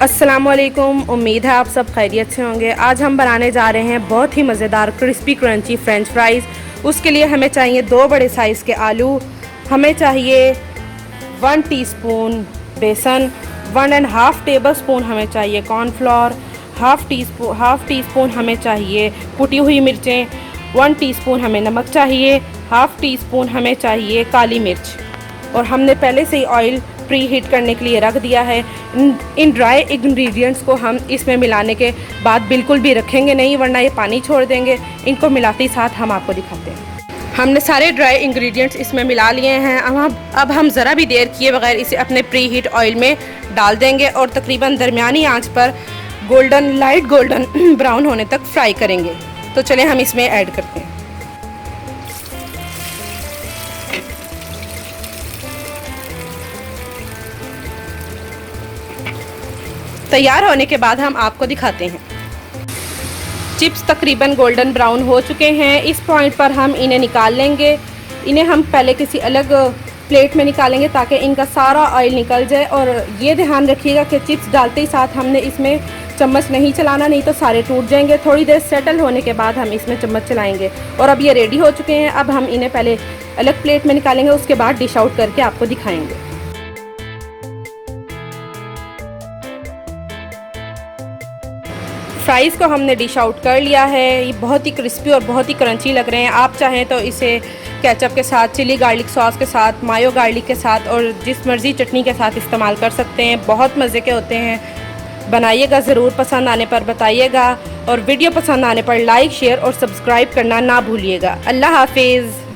अस्सलाम वालेकुम, उम्मीद है आप सब खैरियत से होंगे। आज हम बनाने जा रहे हैं बहुत ही मज़ेदार क्रिस्पी क्रंची फ्रेंच फ्राइज़। उसके लिए हमें चाहिए 2 बड़े साइज़ के आलू, हमें चाहिए 1 टीस्पून बेसन, 1.5 टेबलस्पून हमें चाहिए कॉर्नफ्लोर, हाफ़ टी स्पून हमें चाहिए कुटी हुई मिर्चें, 1 टीस्पून हमें नमक चाहिए, हाफ़ टी स्पून हमें चाहिए काली मिर्च। और हमने पहले से ही ऑयल प्री हीट करने के लिए रख दिया है। इन ड्राई इंग्रेडिएंट्स को हम इसमें मिलाने के बाद बिल्कुल भी रखेंगे नहीं, वरना ये पानी छोड़ देंगे। इनको मिलाते ही साथ हम आपको दिखाते हैं। हमने सारे ड्राई इंग्रेडिएंट्स इसमें मिला लिए हैं। अब हम ज़रा भी देर किए बगैर इसे अपने प्री हीट ऑयल में डाल देंगे और तकरीबन दरमियानी आंच पर लाइट गोल्डन ब्राउन होने तक फ्राई करेंगे। तो चलें हम इसमें ऐड करते हैं। तैयार होने के बाद हम आपको दिखाते हैं। चिप्स तकरीबन गोल्डन ब्राउन हो चुके हैं। इस पॉइंट पर हम इन्हें निकाल लेंगे। इन्हें हम पहले किसी अलग प्लेट में निकालेंगे ताकि इनका सारा ऑयल निकल जाए। और ये ध्यान रखिएगा कि चिप्स डालते ही साथ हमने इसमें चम्मच नहीं चलाना, नहीं तो सारे टूट जाएंगे। थोड़ी देर सेटल होने के बाद हम इसमें चम्मच चलाएंगे। और अब ये रेडी हो चुके हैं। अब हम इन्हें पहले अलग प्लेट में निकालेंगे, उसके बाद डिश आउट करके आपको दिखाएंगे। फ्राइज़ को हमने डिश आउट कर लिया है। ये बहुत ही क्रिस्पी और बहुत ही क्रंची लग रहे हैं। आप चाहें तो इसे केचप के साथ, चिली गार्लिक सॉस के साथ, मायो गार्लिक के साथ और जिस मर्ज़ी चटनी के साथ इस्तेमाल कर सकते हैं। बहुत मज़े के होते हैं। बनाइएगा ज़रूर, पसंद आने पर बताइएगा और वीडियो पसंद आने पर लाइक, शेयर और सब्सक्राइब करना ना भूलिएगा। अल्लाह हाफिज़।